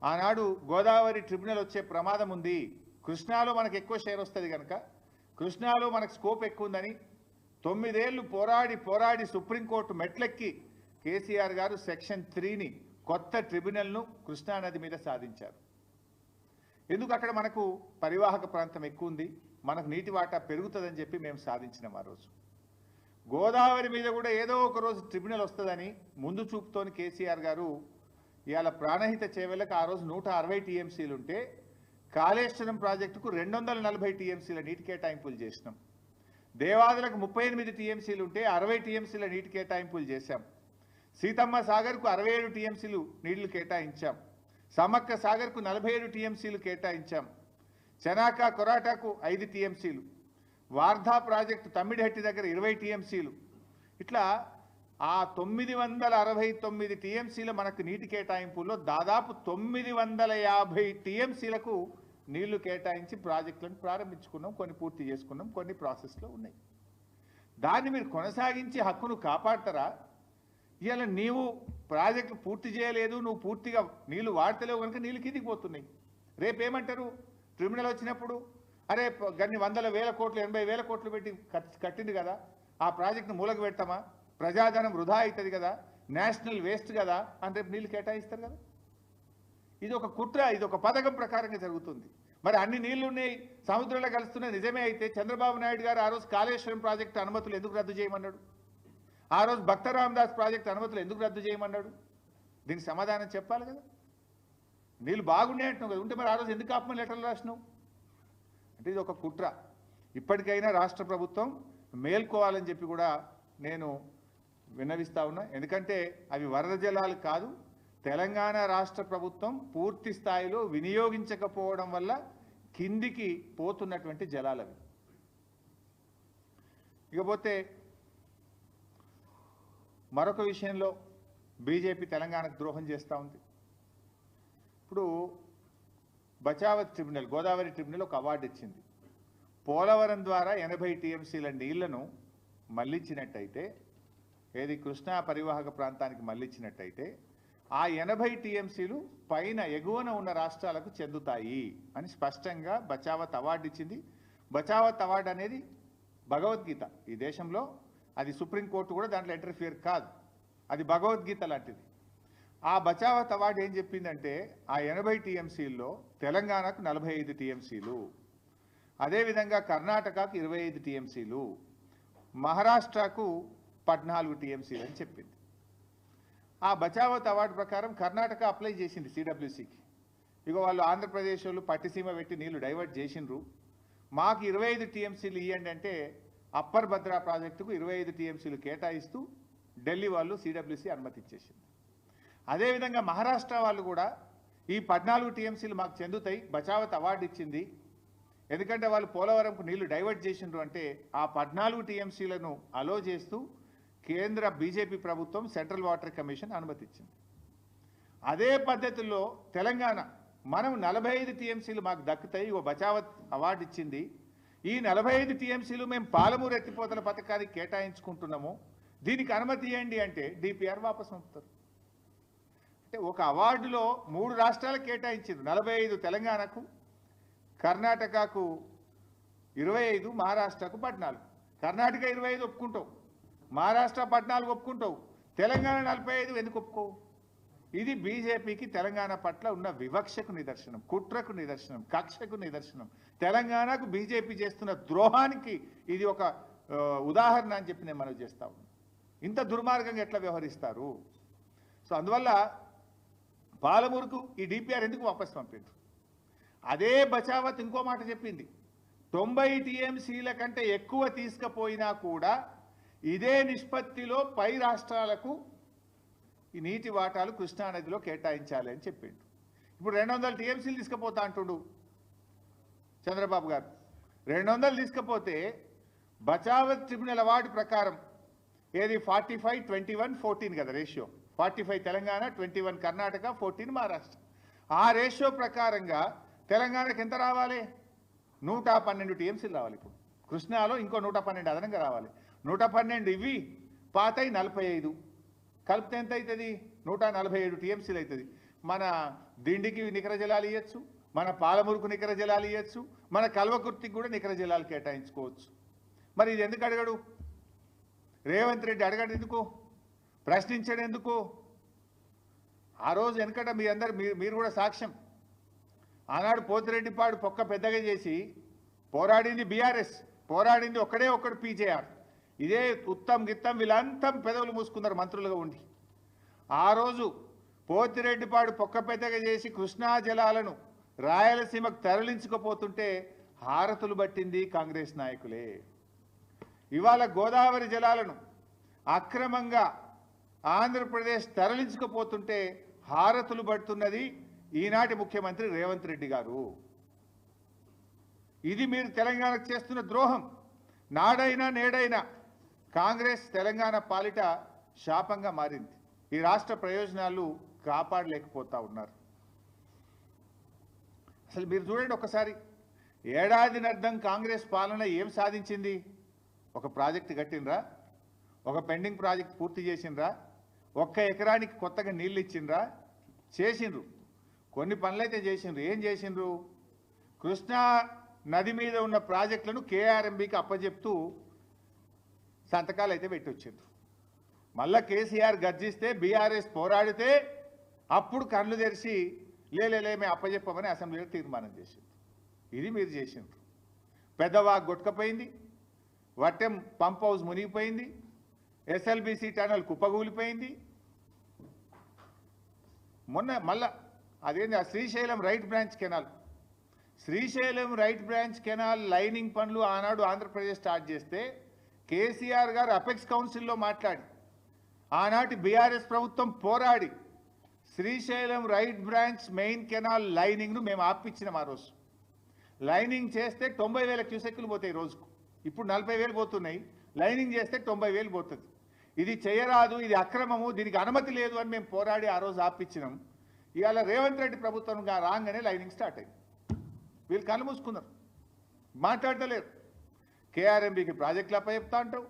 ఆనాడు గోదావరి ట్రిబ్యునల్ వచ్చే ప్రమాదం ఉంది, కృష్ణాలో మనకు ఎక్కువ షేర్ వస్తుంది కనుక కృష్ణాలో మనకు స్కోప్ ఎక్కువ ఉందని 9 ఏళ్లు పోరాడి సుప్రీంకోర్టు మెట్లెక్కి కేసీఆర్ గారు సెక్షన్ 3ని కొత్త ట్రిబ్యునల్ను కృష్ణానది మీద సాధించారు. ఎందుకు? అక్కడ మనకు పరివాహక ప్రాంతం ఎక్కువ ఉంది, మనకు నీటి వాటా పెరుగుతుందని చెప్పి మేము సాధించినాం. ఆ రోజు గోదావరి మీద కూడా ఏదో ఒక రోజు ట్రిబ్యునల్ వస్తుందని ముందు చూపుతోని కేసీఆర్ గారు ఇవాళ ప్రాణహిత చేవలకు ఆ రోజు 160 టీఎంసీలు ఉంటే కాళేశ్వరం ప్రాజెక్టుకు 240 టీఎంసీల నీటి కేటాయింపులు చేసినాం. దేవాదులకు 38 టీఎంసీలు ఉంటే 60 టీఎంసీల నీటి కేటాయింపులు చేశాం. సీతమ్మ సాగర్కు 67 టీఎంసీలు నీళ్లు కేటాయించాం. సమ్మక్క సాగర్కు 47 టీఎంసీలు కేటాయించాం. చెనాక కొరాటాకు 5 టీఎంసీలు, వార్ధా ప్రాజెక్టు తమ్మిడిహట్టి దగ్గర 20 టీఎంసీలు. ఇట్లా ఆ 969 టీఎంసీల మనకు నీటి కేటాయింపుల్లో దాదాపు 950 టీఎంసీలకు నీళ్లు కేటాయించి ప్రాజెక్టులను ప్రారంభించుకున్నాం. కొన్ని పూర్తి చేసుకున్నాం, కొన్ని ప్రాసెస్లో ఉన్నాయి. దాన్ని మీరు కొనసాగించి హక్కును కాపాడతారా? ఇవాళ నీవు ప్రాజెక్టు పూర్తి చేయలేదు, నువ్వు పూర్తిగా నీళ్లు వాడతలేవు కనుక నీళ్ళు కిందికి పోతున్నాయి. రేపేమంటారు? ట్రిబ్యునల్ వచ్చినప్పుడు అరే గన్ని 100,000 కోట్లు 80,000 కోట్లు పెట్టి కట్టింది కదా, ఆ ప్రాజెక్టును మూలకు పెడతామా? ప్రజాధనం వృధా అవుతుంది కదా, నేషనల్ వేస్ట్ కదా అని రేపు నీళ్ళు కేటాయిస్తారు కదా. ఇది ఒక కుట్ర, ఇది ఒక పథకం ప్రకారంగా జరుగుతుంది. మరి అన్ని నీళ్లు ఉన్నాయి, సముద్రంలో కలుస్తున్నాయి నిజమే అయితే చంద్రబాబు నాయుడు గారు ఆ రోజు కాళేశ్వరం ప్రాజెక్టు అనుమతులు ఎందుకు రద్దు చేయమన్నాడు? ఆ రోజు భక్త రామదాస్ ప్రాజెక్టు అనుమతులు ఎందుకు రద్దు చేయమన్నాడు? దీనికి సమాధానం చెప్పాలి కదా. నీళ్ళు బాగున్నాయి అంటున్నావు కదా, ఉంటే మరి ఆ రోజు ఎందుకు ఆపమని లెటర్లు రాసినావు? అంటే ఇది ఒక కుట్ర. ఇప్పటికైనా రాష్ట్ర ప్రభుత్వం మేల్కోవాలని చెప్పి కూడా నేను విన్నవిస్తా ఉన్నా. ఎందుకంటే అవి వరద జలాలు కాదు, తెలంగాణ రాష్ట్ర ప్రభుత్వం పూర్తి స్థాయిలో వినియోగించకపోవడం వల్ల కిందికి పోతున్నటువంటి జలాలవి. ఇకపోతే మరొక విషయంలో బీజేపీ తెలంగాణకు ద్రోహం చేస్తూ ఉంది. ఇప్పుడు బచావత్ ట్రిబ్యునల్, గోదావరి ట్రిబ్యునల్ ఒక అవార్డు ఇచ్చింది. పోలవరం ద్వారా 80 టీఎంసీల నీళ్లను మళ్లించినట్టయితే, ఏది కృష్ణా పరివాహక ప్రాంతానికి మళ్లించినట్టయితే ఆ 80 టీఎంసీలు పైన ఎగువన ఉన్న రాష్ట్రాలకు చెందుతాయి అని స్పష్టంగా బచావత్ అవార్డు ఇచ్చింది. బచావత్ అవార్డు అనేది భగవద్గీత. ఈ దేశంలో అది సుప్రీంకోర్టు కూడా దాంట్లో ఇంటర్ఫియర్ కాదు, అది భగవద్గీత లాంటిది. ఆ బచావత్ అవార్డు ఏం చెప్పిందంటే ఆ 80 టీఎంసీల్లో తెలంగాణకు 45 టీఎంసీలు, అదేవిధంగా కర్ణాటకకు 25 టీఎంసీలు, మహారాష్ట్రకు 14 టీఎంసీలు అని చెప్పింది. ఆ బచావత్ అవార్డు ప్రకారం కర్ణాటక అప్లై చేసింది సిడబ్ల్యూసీకి. ఇక వాళ్ళు ఆంధ్రప్రదేశ్ వాళ్ళు పట్టిసీమ పెట్టి నీళ్లు డైవర్ట్ చేసిండ్రు, మాకు 25 టీఎంసీలు ఇవ్వండి అంటే అప్పర్ భద్రా ప్రాజెక్టుకు 25 టీఎంసీలు కేటాయిస్తూ ఢిల్లీ వాళ్ళు సిడబ్ల్యూసీ అనుమతి ఇచ్చేసింది. అదేవిధంగా మహారాష్ట్ర వాళ్ళు కూడా ఈ 14 టీఎంసీలు మాకు చెందుతాయి, బచావత్ అవార్డు ఇచ్చింది. ఎందుకంటే వాళ్ళు పోలవరంకు నీళ్లు డైవర్ట్ చేసిండ్రు అంటే ఆ 14 టీఎంసీలను అలో చేస్తూ కేంద్ర బీజేపీ ప్రభుత్వం సెంట్రల్ వాటర్ కమిషన్ అనుమతి ఇచ్చింది. అదే పద్ధతిలో తెలంగాణ మనం 45 టీఎంసీలు మాకు దక్కుతాయి, ఓ బచావత్ అవార్డు ఇచ్చింది. ఈ 45 టీఎంసీలు మేము పాలమూరు ఎత్తిపోతల పథకానికి కేటాయించుకుంటున్నాము, దీనికి అనుమతి ఇవ్వండి అంటే డిపిఆర్ వాపసు పంపుతారు. అంటే ఒక అవార్డులో 3 రాష్ట్రాలకు కేటాయించారు, 45 తెలంగాణకు, కర్ణాటకకు 25, మహారాష్ట్రకు 14. కర్ణాటక 25 ఒప్పుకుంటావు, మహారాష్ట్ర 14 ఒప్పుకుంటావు, తెలంగాణ 45 ఎందుకు ఒప్పుకోవు? ఇది బీజేపీకి తెలంగాణ పట్ల ఉన్న వివక్షకు నిదర్శనం, కుట్రకు నిదర్శనం, కక్షకు నిదర్శనం. తెలంగాణకు బీజేపీ చేస్తున్న ద్రోహానికి ఇది ఒక ఉదాహరణ అని చెప్పి నేను మనవి చేస్తా ఉన్నాను. ఇంత దుర్మార్గంగా ఎట్లా వ్యవహరిస్తారు? సో అందువల్ల పాలమూరుకు ఈ డిపిఆర్ ఎందుకు వాపసు పంపిండ్రు? అదే బచావత్ ఇంకో మాట చెప్పింది, 90 టీఎంసీల కంటే ఎక్కువ తీసుకుపోయినా కూడా ఇదే నిష్పత్తిలో పై రాష్ట్రాలకు ఈ నీటి వాటాలు కృష్ణానదిలో కేటాయించాలి అని చెప్పిండు. ఇప్పుడు 200 టీఎంసీలు తీసుకుపోతా అంటుండు చంద్రబాబు గారు. 200 తీసుకపోతే బచావత్ ట్రిబ్యునల్ అవార్డు ప్రకారం ఏది 45-21-14 కదా రేషియో, 45 తెలంగాణ, 21 కర్ణాటక, 14 మహారాష్ట్ర. ఆ రేషియో ప్రకారంగా తెలంగాణకు ఎంత రావాలి? 112 టీఎంసీలు రావాలి. ఇప్పుడు కృష్ణాలో ఇంకో 112 అదనంగా రావాలి. 112 ఇవి పాతై 45 కలిపితే ఎంత అవుతుంది? 147 టీఎంసీలు అవుతుంది. మన దిండికి నికర జలాలు ఇవ్వచ్చు, మన పాలమూరుకు నికర జలాలు ఇవ్వచ్చు, మన కల్వకుర్తికి కూడా నికర జలాలు కేటాయించుకోవచ్చు. మరి ఇది ఎందుకు అడగడు రేవంత్ రెడ్డి? అడగడు ఎందుకు? ప్రశ్నించడు ఎందుకు? ఆ రోజు వెనకట మీ అందరు మీరు కూడా సాక్ష్యం. ఆనాడు పోతిరెడ్డిపాడు పొక్క పెద్దగా చేసి పోరాడింది బీఆర్ఎస్, పోరాడింది ఒక్కడు పీజేఆర్. ఇదే ఉత్తమ్ గిత్తం వీళ్ళంతా పెదవులు మూసుకున్నారు మంత్రులుగా ఉండి. ఆ రోజు పోతిరెడ్డిపాడు పొక్క పెద్దగా చేసి కృష్ణా జలాలను రాయలసీమకు తరలించుకుపోతుంటే హారతులు పట్టింది కాంగ్రెస్ నాయకులే. ఇవాళ గోదావరి జలాలను అక్రమంగా ఆంధ్రప్రదేశ్ తరలించుకుపోతుంటే హారతులు పడుతున్నది ఈనాటి ముఖ్యమంత్రి రేవంత్ రెడ్డి గారు. ఇది మీరు తెలంగాణకు చేస్తున్న ద్రోహం. నాడైనా నేడైనా కాంగ్రెస్ తెలంగాణ పాలిట శాపంగా మారింది. ఈ రాష్ట్ర ప్రయోజనాలు కాపాడలేకపోతా ఉన్నారు. అసలు మీరు చూడండి ఒకసారి, ఏడాదినర్థం కాంగ్రెస్ పాలన ఏం సాధించింది? ఒక ప్రాజెక్టు కట్టినరా? ఒక పెండింగ్ ప్రాజెక్ట్ పూర్తి చేసిండ్రా? 1 ఎకరానికి కొత్తగా నీళ్ళు ఇచ్చిండ్రా? చేసిండ్రు, కొన్ని పనులైతే చేసిండ్రు. ఏం చేసిండ్రు? కృష్ణా నది మీద ఉన్న ప్రాజెక్టులను కేఆర్ఎంబీకి అప్పచెప్తూ సంతకాలు అయితే పెట్టొచ్చిండ్రు. మళ్ళా కేసీఆర్ గర్జిస్తే, బీఆర్ఎస్ పోరాడితే అప్పుడు కళ్ళు తెరిచి లే మేము అప్పచెప్పమని అసెంబ్లీలో తీర్మానం చేసిండ్రు. ఇది మీరు చేసిండ్రు. పెద్దవాగు కొట్టుకపోయింది, వట్టెం పంప్ హౌస్ మునిగిపోయింది, ఎస్ఎల్బిసి టనల్ కుప్పగూలిపోయింది. మొన్న మళ్ళా అదేంటి ఆ Srisailam right branch canal, Srisailam right branch canal lining పనులు ఆనాడు ఆంధ్రప్రదేశ్ స్టార్ట్ చేస్తే కేసీఆర్ గారు అపెక్స్ కౌన్సిల్లో మాట్లాడి ఆనాటి బీఆర్ఎస్ ప్రభుత్వం పోరాడి Srisailam right branch main canal లైనింగ్ను మేము ఆపిచ్చినాం. ఆ రోజు లైనింగ్ చేస్తే 90,000 క్యూసెక్కులు పోతాయి రోజుకు. ఇప్పుడు 40,000 పోతున్నాయి. లైనింగ్ చేస్తే 90,000 పోతుంది. ఇది చేయరాదు, ఇది అక్రమము, దీనికి అనుమతి లేదు అని మేము పోరాడి ఆ రోజు ఆపిచ్చినాం. ఇవాళ రేవంత్ రెడ్డి ప్రభుత్వం రాగానే లైనింగ్ స్టార్ట్ అయింది. వీళ్ళు కళ్ళు మూసుకున్నారు, మాట్లాడతలేరు. కేఆర్ఎంబీకి ప్రాజెక్టులు అప్పచెప్తా అంటావు,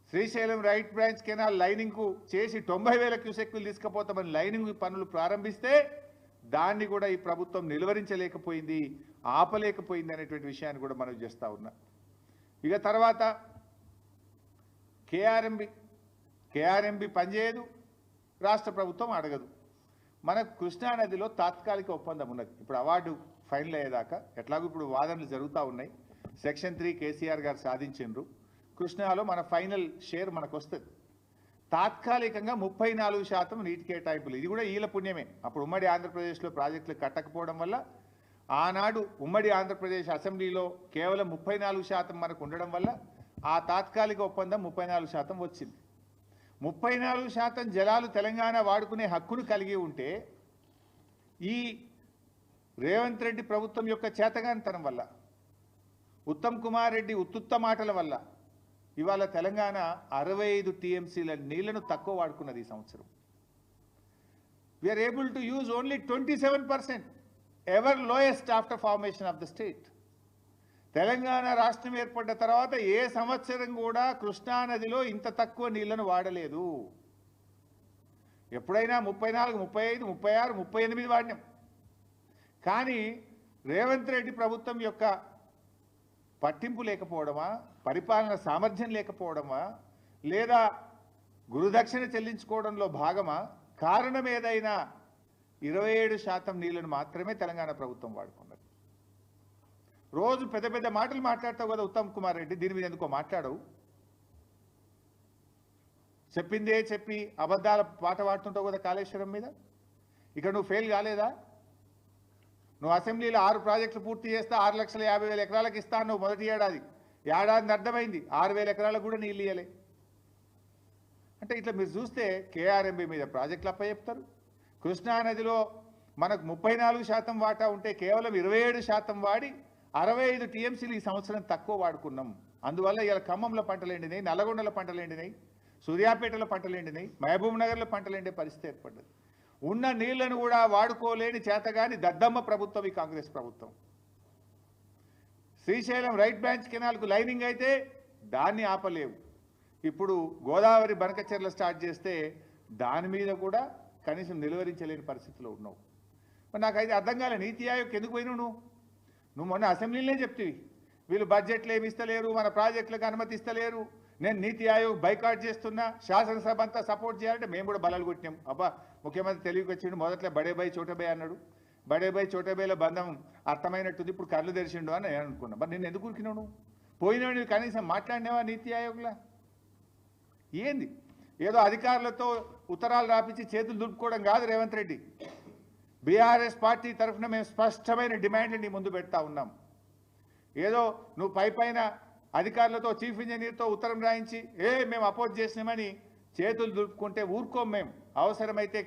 శ్రీశైలం రైట్ బ్రాంచ్ కెనాల్ లైనింగ్కు చేసి 90,000 క్యూసెక్కులు తీసుకుపోతామని లైనింగ్ పనులు ప్రారంభిస్తే దాన్ని కూడా ఈ ప్రభుత్వం నిలువరించలేకపోయింది, ఆపలేకపోయింది అనేటువంటి విషయాన్ని కూడా మనం చేస్తూ ఉన్నా. ఇక తర్వాత కేఆర్ఎంబి పనిచేయదు, రాష్ట్ర ప్రభుత్వం అడగదు. మనకు కృష్ణానదిలో తాత్కాలిక ఒప్పందం ఉన్నది. ఇప్పుడు అవార్డు ఫైనల్ అయ్యేదాకా ఎట్లాగో ఇప్పుడు వాదనలు జరుగుతూ ఉన్నాయి. సెక్షన్ 3 కేసీఆర్ గారు సాధించిండ్రు. కృష్ణాలో మన ఫైనల్ షేర్ మనకు వస్తుంది. తాత్కాలికంగా 34% నీటి కేటాయింపులు, ఇది కూడా ఈల పుణ్యమే. అప్పుడు ఉమ్మడి ఆంధ్రప్రదేశ్లో ప్రాజెక్టులు కట్టకపోవడం వల్ల ఆనాడు ఉమ్మడి ఆంధ్రప్రదేశ్ అసెంబ్లీలో కేవలం 34% మనకు ఉండడం వల్ల ఆ తాత్కాలిక ఒప్పందం 34% వచ్చింది. 34% జలాలు తెలంగాణ వాడుకునే హక్కును కలిగి ఉంటే ఈ రేవంత్ రెడ్డి ప్రభుత్వం యొక్క చేతగానితనం వల్ల, ఉత్తమ్ కుమార్ రెడ్డి ఉత్తుత్త మాటల వల్ల ఇవాళ తెలంగాణ 65 టీఎంసీల నీళ్లను తక్కువ వాడుకున్నది ఈ సంవత్సరం. We are able to use only 27%, ever lowest after formation of the state. Telangana రాష్ట్రం ఏర్పడ్డ తర్వాత ఏ సంవత్సరం కూడా కృష్ణానదిలో ఇంత తక్కువ నీళ్లను వాడలేదు. ఎప్పుడైనా 34, 35, 36, 38 వాడినాం. కానీ రేవంత్ రెడ్డి ప్రభుత్వం యొక్క పట్టింపు లేకపోవడమా, పరిపాలన సామర్థ్యం లేకపోవడమా, లేదా గురుదక్షిణ చెల్లించుకోవడంలో భాగమా, కారణం ఏదైనా 27% నీళ్లను మాత్రమే తెలంగాణ ప్రభుత్వం వాడుకున్నది. రోజు పెద్ద పెద్ద మాటలు మాట్లాడతావు కదా ఉత్తమ్ కుమార్ రెడ్డి, దీని మీద ఎందుకో మాట్లాడవు? చెప్పిందే చెప్పి అబద్ధాల పాట పాడుతుంటావు కదా కాళేశ్వరం మీద. ఇక్కడ నువ్వు ఫెయిల్ కాలేదా? నువ్వు అసెంబ్లీలో 6 ప్రాజెక్టులు పూర్తి చేస్తే 6,50,000 ఎకరాలకు ఇస్తాను నువ్వు మొదటి ఏడాది అర్థమైంది. 6,000 ఎకరాలకు కూడా నీళ్ళు ఇయ్యలే. అంటే ఇట్లా మీరు చూస్తే కేఆర్ఎంబీ మీద ప్రాజెక్టులు అప్పచెప్తారు. కృష్ణానదిలో మనకు 34% వాటా ఉంటే కేవలం 27% వాడి 65 టీఎంసీలు ఈ సంవత్సరం తక్కువ వాడుకున్నాం. అందువల్ల ఇలా ఖమ్మంలో పంటలు ఎండినాయి, నల్లగొండలో పంటలు ఎండినాయి, సూర్యాపేటలో పంటలు ఎండినాయి, మహబూబ్ నగర్లో పంటలు ఎండే పరిస్థితి ఏర్పడ్డది. ఉన్న నీళ్లను కూడా వాడుకోలేని చేతగాని దద్దమ్మ ప్రభుత్వం ఈ కాంగ్రెస్ ప్రభుత్వం. శ్రీశైలం రైట్ బ్రాంచ్ కెనాల్కు లైనింగ్ అయితే దాన్ని ఆపలేవు. ఇప్పుడు గోదావరి బనకచెర్ల స్టార్ట్ చేస్తే దాని మీద కూడా కనీసం నిలువరించలేని పరిస్థితిలో ఉన్నావు. మరి నాకైతే అర్థం కాలే, నీతి ఆయోగ్ ఎందుకు పోయినావు నువ్వు మొన్న అసెంబ్లీలోనే చెప్తివి వీళ్ళు బడ్జెట్లు ఏమి ఇస్తలేరు, మన ప్రాజెక్టులకు అనుమతి ఇస్తలేరు, నేను నీతి ఆయోగ్ బైకాట్ చేస్తున్నా, శాసనసభ అంతా సపోర్ట్ చేయాలంటే మేము కూడా బలాలు కొట్టినాం. అబ్బా ముఖ్యమంత్రి తెలివికి వచ్చిండు, మొదట్లో బడేబాయి చోటబాయి అన్నాడు, బడేబాయి చోటబాయిల బంధం అర్థమైనట్టుంది, ఇప్పుడు కళ్ళు తెరిచిండు అని నేను అనుకున్నా. మరి నేను ఎందుకు ఉరికినావు? నువ్వు పోయినావు, నువ్వు కనీసం మాట్లాడినావా నీతి ఆయోగ్లా? ఏంది ఏదో అధికారులతో ఉత్తరాలు రాపించి చేతులు దులుపుకోవడం కాదు రేవంత్ రెడ్డి. బీఆర్ఎస్ పార్టీ తరఫున మేము స్పష్టమైన డిమాండ్ని నీ ముందు పెడతా ఉన్నాం. ఏదో నువ్వు పైన అధికారులతో చీఫ్ ఇంజనీర్తో ఉత్తరం రాయించి మేము అపోజ్ చేసినామని చేతులు దులుపుకుంటే ఊరుకోం. మేము అవసరమైతే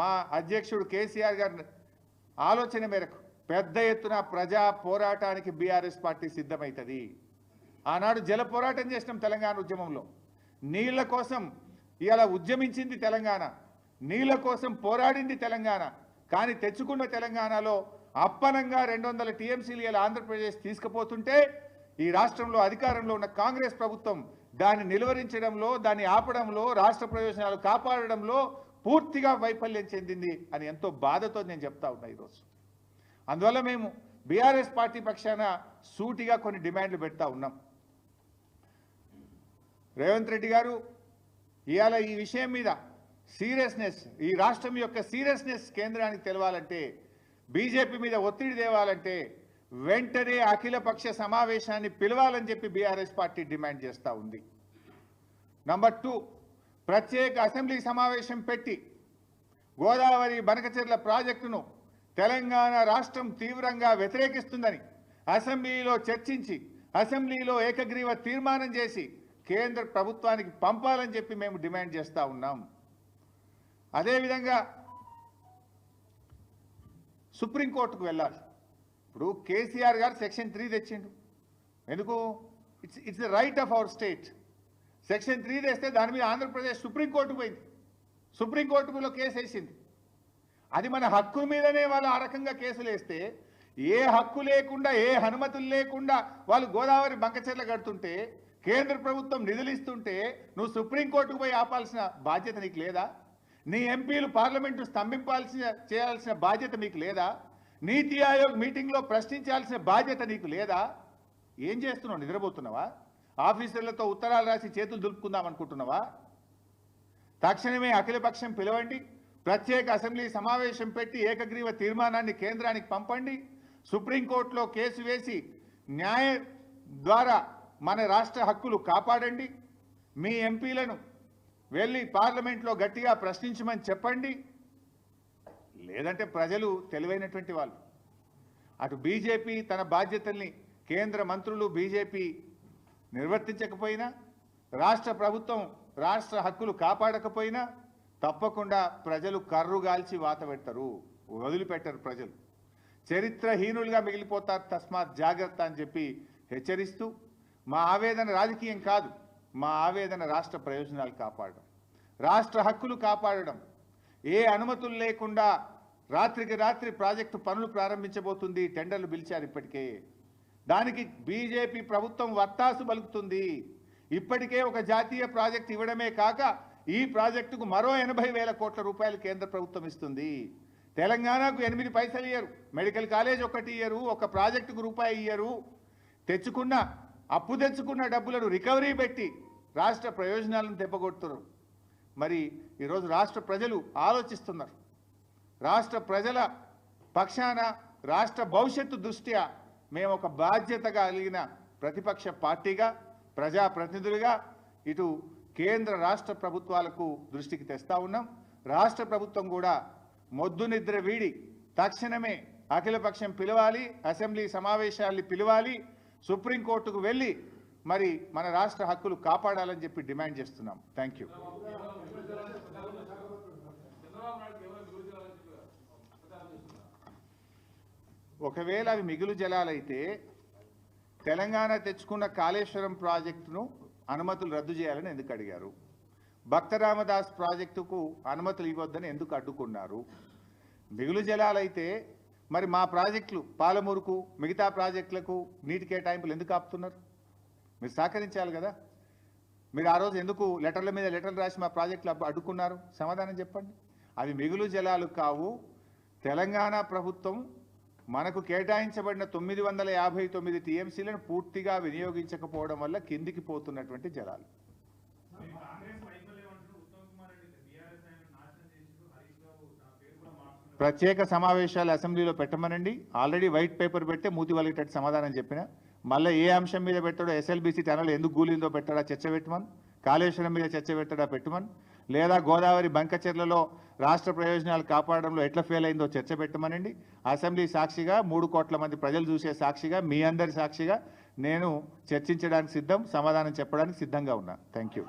మా అధ్యక్షుడు కేసీఆర్ గారి ఆలోచన మేరకు పెద్ద ఎత్తున ప్రజా పోరాటానికి బీఆర్ఎస్ పార్టీ సిద్ధమవుతుంది. ఆనాడు జల పోరాటం చేసినాం తెలంగాణ ఉద్యమంలో. నీళ్ల కోసం ఇలా ఉద్యమించింది తెలంగాణ, నీళ్ల కోసం పోరాడింది తెలంగాణ. కానీ తెచ్చుకున్న తెలంగాణలో అప్పనంగా 200 టీఎంసీలు ఇలా ఆంధ్రప్రదేశ్ తీసుకుపోతుంటే ఈ రాష్ట్రంలో అధికారంలో ఉన్న కాంగ్రెస్ ప్రభుత్వం దాన్ని నిలువరించడంలో, దాన్ని ఆపడంలో, రాష్ట్ర ప్రయోజనాలు కాపాడడంలో పూర్తిగా వైఫల్యం చెందింది అని ఎంతో బాధతో నేను చెప్తా ఉన్నా ఈరోజు. అందువల్ల మేము బీఆర్ఎస్ పార్టీ పక్షాన సూటిగా కొన్ని డిమాండ్లు పెడతా ఉన్నాం. రేవంత్ రెడ్డి గారు ఇవాళ ఈ విషయం మీద సీరియస్నెస్, ఈ రాష్ట్రం యొక్క సీరియస్నెస్ కేంద్రానికి తెలవాలంటే, బీజేపీ మీద ఒత్తిడి తేవాలంటే వెంటనే అఖిలపక్ష సమావేశాన్ని పిలవాలని చెప్పి బీఆర్ఎస్ పార్టీ డిమాండ్ చేస్తూ ఉంది. నంబర్ 2, ప్రత్యేక అసెంబ్లీ సమావేశం పెట్టి గోదావరి బనకచెర్ల ప్రాజెక్టును తెలంగాణ రాష్ట్రం తీవ్రంగా వ్యతిరేకిస్తుందని అసెంబ్లీలో చర్చించి అసెంబ్లీలో ఏకగ్రీవ తీర్మానం చేసి కేంద్ర ప్రభుత్వానికి పంపాలని చెప్పి మేము డిమాండ్ చేస్తూ ఉన్నాం. అదేవిధంగా సుప్రీంకోర్టుకు వెళ్ళాలి. ఇప్పుడు కేసీఆర్ గారు సెక్షన్ 3 తెచ్చిండు. ఎందుకు? It's the right of our state. Section 3 తెస్తే దాని మీద ఆంధ్రప్రదేశ్ సుప్రీంకోర్టుకు పోయింది. సుప్రీంకోర్టులో కేసు వేసింది. అది మన హక్కు మీదనే వాళ్ళు ఆ రకంగా కేసులు వేస్తే, ఏ హక్కు లేకుండా ఏ అనుమతులు లేకుండా వాళ్ళు గోదావరి బంకచెర్ల కడుతుంటే, కేంద్ర ప్రభుత్వం నిధులు ఇస్తుంటే నువ్వు సుప్రీంకోర్టుకు పోయి ఆపాల్సిన బాధ్యత నీకు లేదా? నీ ఎంపీలు పార్లమెంటు చేయాల్సిన బాధ్యత మీకు లేదా? నీతి ఆయోగ్ మీటింగ్లో ప్రశ్నించాల్సిన బాధ్యత నీకు లేదా? ఏం చేస్తున్నావు? నిద్రపోతున్నావా? ఆఫీసర్లతో ఉత్తరాలు రాసి చేతులు దులుపుకుందాం అనుకుంటున్నావా? తక్షణమే అఖిలపక్షం పిలవండి, ప్రత్యేక అసెంబ్లీ సమావేశం పెట్టి ఏకగ్రీవ తీర్మానాన్ని కేంద్రానికి పంపండి, సుప్రీంకోర్టులో కేసు వేసి న్యాయ ద్వారా మన రాష్ట్ర హక్కులు కాపాడండి, మీ ఎంపీలను వెళ్ళి పార్లమెంట్లో గట్టిగా ప్రశ్నించమని చెప్పండి. లేదంటే ప్రజలు తెలివైనటువంటి వాళ్ళు, అటు బీజేపీ తన బాధ్యతల్ని కేంద్ర మంత్రులు బీజేపీ నిర్వర్తించకపోయినా, రాష్ట్ర ప్రభుత్వం రాష్ట్ర హక్కులు కాపాడకపోయినా తప్పకుండా ప్రజలు కర్రుగాల్చి వాత పెడతారు, వదిలిపెట్టరు. ప్రజలు చరిత్రహీనులుగా మిగిలిపోతారు. తస్మాత్ జాగ్రత్త అని చెప్పి హెచ్చరిస్తూ, మా ఆవేదన రాజకీయం కాదు, మా ఆవేదన రాష్ట్ర ప్రయోజనాలు కాపాడడం, రాష్ట్ర హక్కులు కాపాడడం. ఏ అనుమతులు లేకుండా రాత్రికి రాత్రి ప్రాజెక్టు పనులు ప్రారంభించబోతుంది. టెండర్లు పిలిచారు ఇప్పటికే. దానికి బీజేపీ ప్రభుత్వం వత్తాసు పలుకుతుంది. ఇప్పటికే ఒక జాతీయ ప్రాజెక్టు ఇవ్వడమే కాక ఈ ప్రాజెక్టుకు మరో 80,000 కోట్ల రూపాయలు కేంద్ర ప్రభుత్వం ఇస్తుంది. తెలంగాణకు 8 పైసలు ఇయ్యరు, మెడికల్ కాలేజ్ ఒకటి ఇయ్యరు, ఒక ప్రాజెక్టుకు రూపాయి ఇయ్యరు. అప్పు తెచ్చుకున్న డబ్బులను రికవరీ పెట్టి రాష్ట్ర ప్రయోజనాలను దెబ్బకొడుతున్నారు. మరి ఈరోజు రాష్ట్ర ప్రజలు ఆలోచిస్తున్నారు. రాష్ట్ర ప్రజల పక్షాన రాష్ట్ర భవిష్యత్తు దృష్ట్యా మేము ఒక బాధ్యత కలిగిన ప్రతిపక్ష పార్టీగా, ప్రజాప్రతినిధులుగా ఇటు కేంద్ర రాష్ట్ర ప్రభుత్వాలకు దృష్టికి తెస్తా ఉన్నాం. రాష్ట్ర ప్రభుత్వం కూడా మొద్దు నిద్ర వీడి తక్షణమే అఖిలపక్షం పిలవాలి, అసెంబ్లీ సమావేశాన్ని పిలవాలి, సుప్రీంకోర్టుకు వెళ్ళి మరి మన రాష్ట్ర హక్కులు కాపాడాలని చెప్పి డిమాండ్ చేస్తున్నాం. Thank you. ఒకవేళ అవి మిగులు జలాలైతే తెలంగాణ తెచ్చుకున్న కాళేశ్వరం ప్రాజెక్టును అనుమతులు రద్దు చేయాలని ఎందుకు అడిగారు? భక్త రామదాస్ ప్రాజెక్టుకు అనుమతులు ఇవ్వొద్దని ఎందుకు అడ్డుకున్నారు? మిగులు జలాలైతే మరి మా ప్రాజెక్టులు పాలమూరుకు మిగతా ప్రాజెక్టులకు నీటి కేటాయింపులు ఎందుకు ఆపుతున్నారు? మీరు సహకరించాలి కదా. మీరు ఆ రోజు ఎందుకు లెటర్ల మీద లెటర్లు రాసి మా ప్రాజెక్టులు అడ్డుకున్నారు? సమాధానం చెప్పండి. అవి మిగులు జలాలు కావు. తెలంగాణ ప్రభుత్వం మనకు కేటాయించబడిన 959 టీఎంసీలను పూర్తిగా వినియోగించకపోవడం వల్ల కిందికి పోతున్నటువంటి జలాలు. ప్రత్యేక సమావేశాలు అసెంబ్లీలో పెట్టమనండి. ఆల్రెడీ వైట్ పేపర్ పెడితే మూతి వలిగేటట్టు సమాధానం చెప్పిన. మళ్ళీ ఏ అంశం మీద పెట్టాడో, ఎస్ఎల్బీసీ టనల్ ఎందుకు గూలిందో పెట్టాడా చర్చ పెట్టమని, కాళేశ్వరం మీద చర్చ పెట్టాడా పెట్టమని, లేదా గోదావరి బంకచెర్లలో రాష్ట్ర ప్రయోజనాలు కాపాడడంలో ఎట్లా ఫెయిల్ అయిందో చర్చ పెట్టమనండి. అసెంబ్లీ సాక్షిగా 3 కోట్ల మంది ప్రజలు చూసే సాక్షిగా మీ అందరి సాక్షిగా నేను చర్చించడానికి సిద్ధం, సమాధానం చెప్పడానికి సిద్ధంగా ఉన్నా. Thank you.